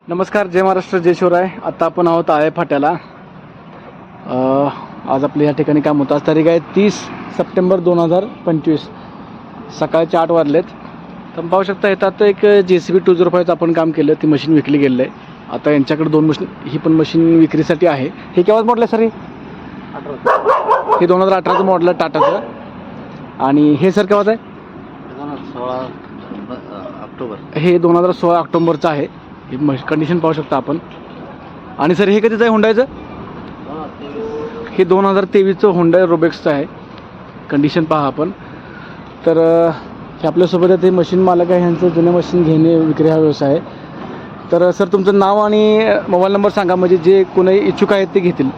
नमस्कार, जय महाराष्ट्र, जय शिवराय. आता आपण आहोत आहे फाट्याला. आज आपल्या या ठिकाणी काम होतं. आज तारीख आहे 30 सप्टेंबर 2025. सकाळचे 8 वाजलेत. तर पाहू शकता इथं आता एक JCB 205चं आपण काम केलं. ती मशीन विकली गेलेलं आहे. आता यांच्याकडे 2 मशीन, ही पण मशीन विक्रीसाठी आहे. हे केव्हाच मॉडल आहे सर? हे 2018चं मॉडल आहे टाटाचं. आणि हे सर केव्हाचं आहे? 2016 ऑक्टोबर. हे 2016 ऑक्टोबरचं आहे. कंडिशन पाहू शकता आपण. आणि सर हे कधीचं आहे हुंडायचं? हे 2023चं हुंडाई रोबेक्सचं आहे. कंडिशन पहा आपण. तर हे आपल्यासोबत आहे, ते मशीन मालक आहे. ह्यांचं जुने मशीन घेणे विक्री हा व्यवसाय आहे. तर सर तुमचं नाव आणि मोबाईल नंबर सांगा, म्हणजे जे कोणी इच्छुक आहेत ते घेतील.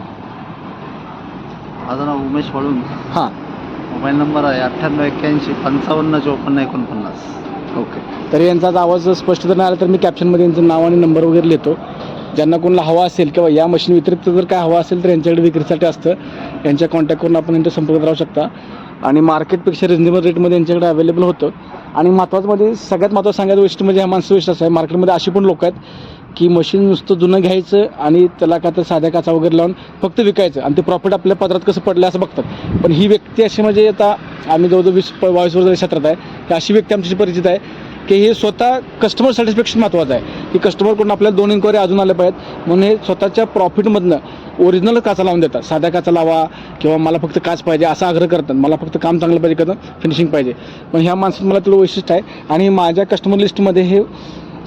माझं नाव उमेश वळून. हां, मोबाईल नंबर आहे 9881555449. ओके. तर यांचा आज आवाज स्पष्ट जर नाही आला तर मी कॅप्शनमध्ये यांचं नाव आणि नंबर वगैरे लिहितो. ज्यांना कोणाला हवा असेल किंवा या मशीन व्यतिरिक्त जर काय हवं असेल तर यांच्याकडे विक्रीसाठी असतं. यांच्या कॉन्टॅक्ट करून आपण यांच्या संपर्कात राहू शकता. आणि मार्केटपेक्षा रिजनेबल रेटमध्ये यांच्याकडे अवेलेबल होतं. आणि महत्त्वाचं म्हणजे सगळ्यात महत्त्वाचं सांगायचं गोष्ट म्हणजे ह्या माणसं विश्वास आहे. मार्केटमध्ये अशी पण लोक आहेत की मशीन नुसतं जुनं घ्यायचं आणि त्याला का तर साध्या काचा वगैरे लावून फक्त विकायचं आणि ते प्रॉफिट आपल्या पदरात कसं पडलं असं बघतात. पण ही व्यक्ती अशी, म्हणजे आता आम्ही जवळजवळ 20-22 वर्ष क्षेत्रात आहे, तर अशी व्यक्ती आमच्याशी परिचित आहे की हे स्वतः कस्टमर सॅटिस्फॅक्शन महत्त्वाचं आहे की कस्टमरकडून आपल्याला 2 इन्क्वायरी अजून आल्या पाहिजेत. म्हणून हे स्वतःच्या प्रॉफिटमधनं ओरिजिनल काचा लावून देतात. साध्या काचा लावा किंवा मला फक्त काच पाहिजे असा आग्रह करतात. मला फक्त काम चांगलं पाहिजे, कधी फिनिशिंग पाहिजे. पण ह्या माणसात मला तेवढं वैशिष्ट्य आहे. आणि माझ्या कस्टमर लिस्टमध्ये हे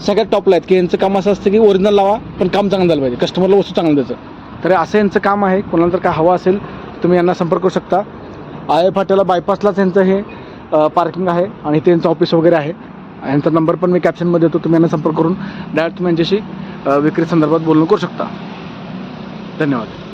सगळ्यात टॉपला आहेत की यांचं काम असं असतं की ओरिजिनल लावा पण काम चांगलं झालं पाहिजे, कस्टमरला वस्तू चांगलं द्यायचं. तर असं यांचं काम आहे. कोणाला जर काय हवं असेल तुम्ही यांना संपर्क करू शकता. आहे फाट्याला बायपासलाच यांचं हे पार्किंग आहे आणि ते यांचं ऑफिस वगैरे आहे. यांचा नंबर पण मी कॅप्शनमध्ये देतो. तुम्ही यांना संपर्क करून डायरेक्ट तुम्ही यांच्याशी विक्री संदर्भात बोलणं करू शकता. धन्यवाद.